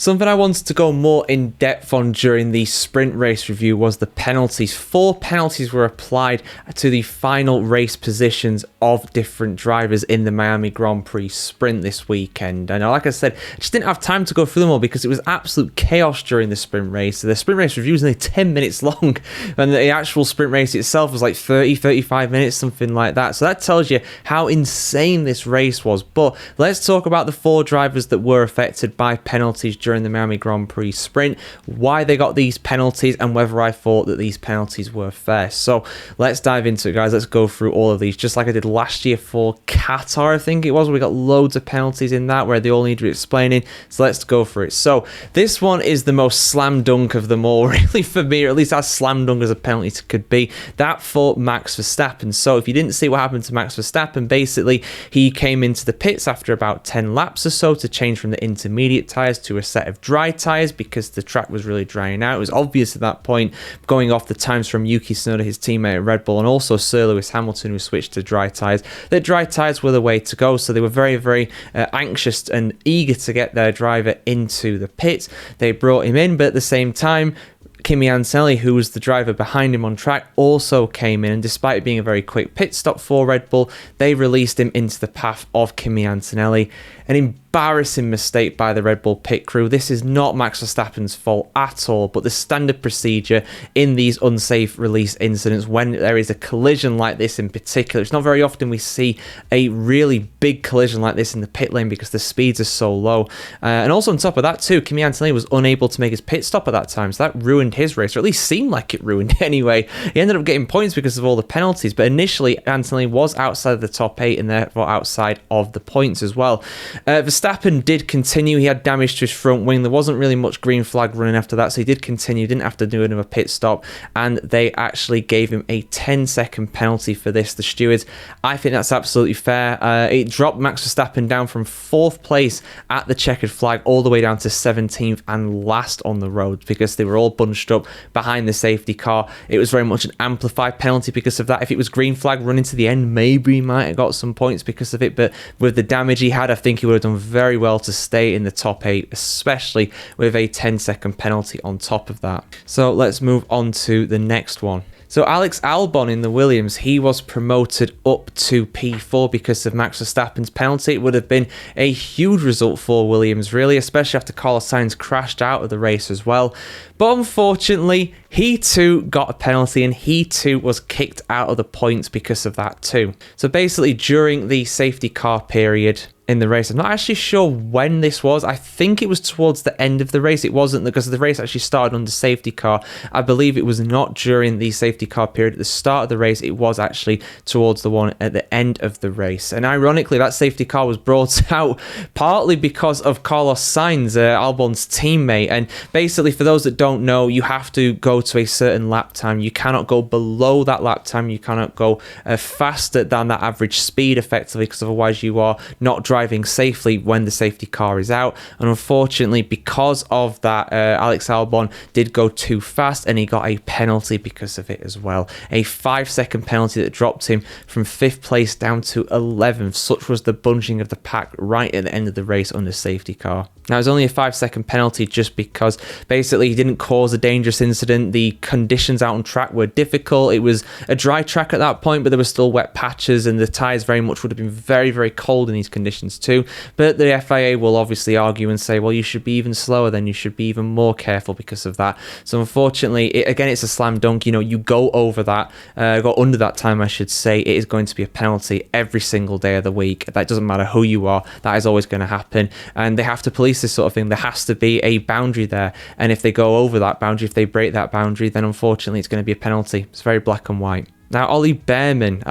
Something I wanted to go more in depth on during the sprint race review was the penalties. 4 penalties were applied to the final race positions of different drivers in the Miami Grand Prix sprint this weekend. And like I said, I just didn't have time to go through them all because it was absolute chaos during the sprint race. The sprint race review was only 10 minutes long, and the actual sprint race itself was like 35 minutes, something like that. So that tells you how insane this race was. But let's talk about the 4 drivers that were affected by penalties during the Miami Grand Prix sprint, why they got these penalties, and whether I thought that these penalties were fair. So let's dive into it, guys. Let's go through all of these, just like I did last year for Qatar, I think it was. We got loads of penalties in that where they all need explaining. So let's go for it. So this one is the most slam dunk of them all, really, for me, or at least as slam dunk as a penalty could be. That for Max Verstappen. So if you didn't see what happened to Max Verstappen, basically he came into the pits after about 10 laps or so to change from the intermediate tyres to a set of dry tyres because the track was really drying out. It was obvious at that point, going off the times from Yuki Tsunoda, his teammate at Red Bull, and also Sir Lewis Hamilton, who switched to dry tyres, that dry tyres were the way to go. So they were very, very anxious and eager to get their driver into the pits. They brought him in, but at the same time, Kimi Antonelli, who was the driver behind him on track, also came in, and despite it being a very quick pit stop for Red Bull, they released him into the path of Kimi Antonelli. An embarrassing mistake by the Red Bull pit crew. This is not Max Verstappen's fault at all, but the standard procedure in these unsafe release incidents, when there is a collision like this in particular, it's not very often we see a really big collision like this in the pit lane because the speeds are so low. And also on top of that too, Kimi Antonelli was unable to make his pit stop at that time, so that ruined his race, or at least seemed like it ruined it anyway. He ended up getting points because of all the penalties, but initially Antonelli was outside of the top 8 and therefore outside of the points as well. Verstappen did continue. He had damage to his front wing. There wasn't really much green flag running after that, so he did continue, didn't have to do another pit stop, and they actually gave him a 10-second penalty for this, the stewards. I think that's absolutely fair. It dropped Max Verstappen down from 4th place at the checkered flag all the way down to 17th and last on the road because they were all bunched up behind the safety car. It was very much an amplified penalty because of that. If it was green flag running to the end, maybe he might have got some points because of it, but with the damage he had, I think he would have done very well to stay in the top 8, especially with a 10-second penalty on top of that. So let's move on to the next one. So Alex Albon in the Williams, he was promoted up to P4 because of Max Verstappen's penalty. It would have been a huge result for Williams, really, especially after Carlos Sainz crashed out of the race as well. But unfortunately, he too got a penalty and he too was kicked out of the points because of that too. So basically, during the safety car period in the race, I'm not actually sure when this was. I think it was towards the end of the race. It wasn't because the race actually started under safety car. I believe it was not during the safety car period at the start of the race. It was actually towards the one at the end of the race. And ironically, that safety car was brought out partly because of Carlos Sainz, Albon's teammate. And basically, for those that don't know, you have to go to a certain lap time. You cannot go below that lap time. You cannot go faster than that average speed, effectively, because otherwise you are not driving safely when the safety car is out. And unfortunately, because of that, Alex Albon did go too fast and he got a penalty because of it as well. A 5-second penalty that dropped him from 5th place down to 11th. Such was the bunching of the pack right at the end of the race under safety car. Now, it was only a 5-second penalty just because basically he didn't cause a dangerous incident. The conditions out on track were difficult. It was a dry track at that point, but there were still wet patches and the tyres very much would have been very, very cold in these conditions too. But the FIA will obviously argue and say, well, you should be even slower, then you should be even more careful because of that. So unfortunately, it's a slam dunk. You know, you go over that, go under that time, I should say, it is going to be a penalty every single day of the week. That doesn't matter who you are. That is always going to happen. And they have to police this sort of thing. There has to be a boundary there. And if they go over that boundary, if they break that boundary, then unfortunately it's going to be a penalty. It's very black and white. Now, Ollie Bearman,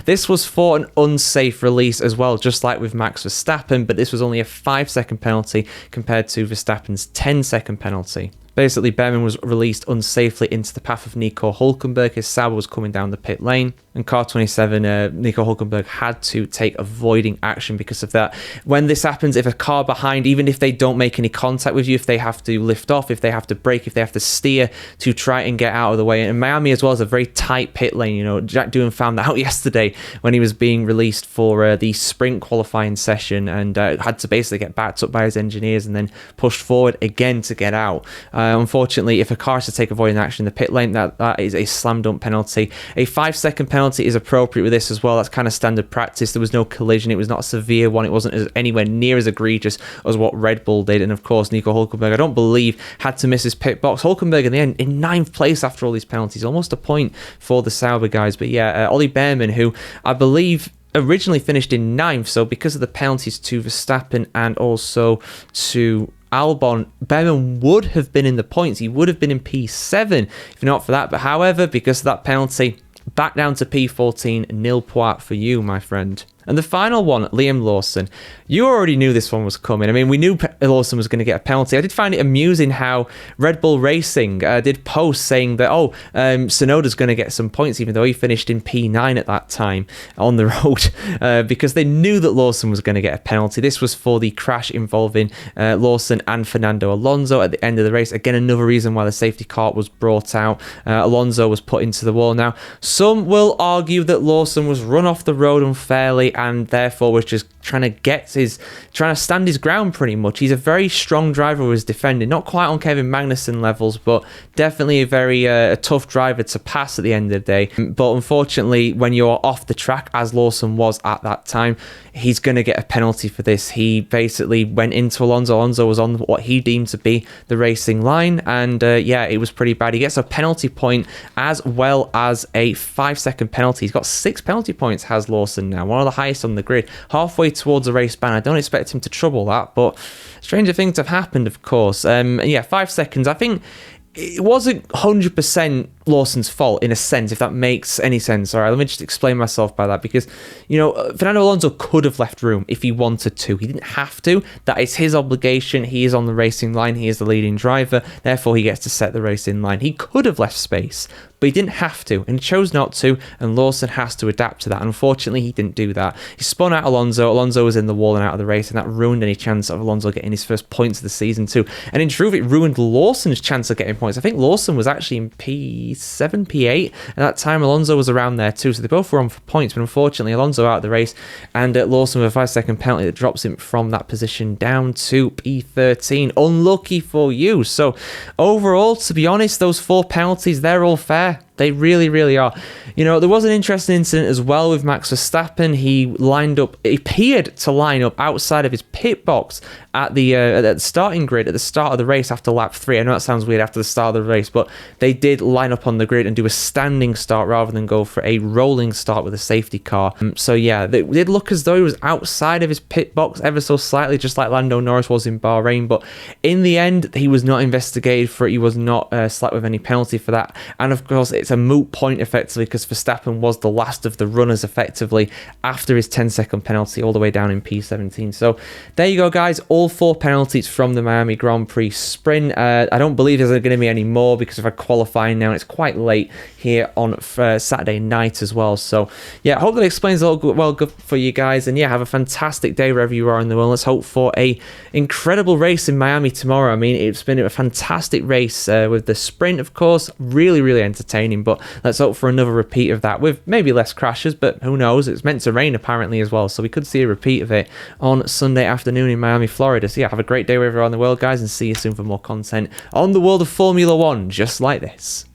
this was for an unsafe release as well, just like with Max Verstappen, but this was only a 5-second penalty compared to Verstappen's 10-second penalty. Basically, Bearman was released unsafely into the path of Nico Hülkenberg. His Sauber was coming down the pit lane, and car 27, Nico Hülkenberg had to take avoiding action because of that. When this happens, if a car behind, even if they don't make any contact with you, if they have to lift off, if they have to brake, if they have to steer to try and get out of the way, and Miami as well is a very tight pit lane. You know, Jack Doohan found that out yesterday when he was being released for the sprint qualifying session, and had to basically get backed up by his engineers and then pushed forward again to get out. Unfortunately, if a car has to take avoiding action in the pit lane, that is a slam dunk penalty. A 5-second penalty is appropriate with this as well. That's kind of standard practice. There was no collision. It was not a severe one. It wasn't anywhere near as egregious as what Red Bull did. And of course, Nico Hülkenberg, I don't believe, had to miss his pit box. Hülkenberg in the end in 9th place after all these penalties, almost a point for the Sauber guys. But yeah, Ollie Bearman, who I believe originally finished in 9th, so because of the penalties to Verstappen and also to Albon, Bearman would have been in the points. He would have been in P7 if not for that. But however, because of that penalty, back down to P14, nil point for you, my friend. And the final one, Liam Lawson. You already knew this one was coming. I mean, we knew Lawson was going to get a penalty. I did find it amusing how Red Bull Racing did post saying that, Tsunoda's going to get some points, even though he finished in P9 at that time on the road, because they knew that Lawson was going to get a penalty. This was for the crash involving Lawson and Fernando Alonso at the end of the race. Again, another reason why the safety car was brought out. Alonso was put into the wall. Now, some will argue that Lawson was run off the road unfairly and therefore was just trying to stand his ground pretty much. He's a very strong driver who was defending, not quite on Kevin Magnussen levels, but definitely a very tough driver to pass at the end of the day. But unfortunately, when you're off the track, as Lawson was at that time, he's going to get a penalty for this. He basically went into Alonso. Alonso was on what he deemed to be the racing line, and it was pretty bad. He gets a penalty point as well as a 5-second penalty. He's got 6 penalty points, has Lawson now, one of the highest on the grid, halfway towards a race ban. I don't expect him to trouble that, but stranger things have happened, of course. 5 seconds. I think it wasn't 100% Lawson's fault in a sense, if that makes any sense. All right, let me just explain myself by that, because Fernando Alonso could have left room if he wanted to. He didn't have to. That is his obligation. He is on the racing line. He is the leading driver, therefore he gets to set the racing line. He could have left space, but he didn't have to, and he chose not to, and Lawson has to adapt to that. Unfortunately, he didn't do that. He spun out Alonso. Alonso was in the wall and out of the race, and that ruined any chance of Alonso getting his first points of the season too. And in truth, it ruined Lawson's chance of getting points. I think Lawson was actually in P7, P8 at that time. Alonso was around there too, so they both were on for points, but unfortunately, Alonso out of the race, and Lawson with a 5-second penalty that drops him from that position down to P13. Unlucky for you. So overall, to be honest, those 4 penalties, they're all fair. They really, really are. There was an interesting incident as well with Max Verstappen. He appeared to line up outside of his pit box at the starting grid at the start of the race after lap 3. I know that sounds weird after the start of the race, but they did line up on the grid and do a standing start rather than go for a rolling start with a safety car. It did look as though he was outside of his pit box ever so slightly, just like Lando Norris was in Bahrain, but in the end, he was not investigated for it. He was not slapped with any penalty for that. And of course, it's a moot point effectively, because Verstappen was the last of the runners effectively after his 10-second penalty all the way down in P17. So there you go, guys. All 4 penalties from the Miami Grand Prix sprint. I don't believe there's going to be any more because of our qualifying now. It's quite late here on Saturday night as well. So yeah, I hope that explains all good for you guys. And yeah, have a fantastic day wherever you are in the world. Let's hope for a incredible race in Miami tomorrow. I mean, it's been a fantastic race with the sprint, of course. Really, really entertaining. But let's hope for another repeat of that with maybe less crashes, but who knows? It's meant to rain apparently as well, so we could see a repeat of it on Sunday afternoon in Miami, Florida. So yeah, have a great day wherever you are in the world, guys, and see you soon for more content on the world of Formula One just like this.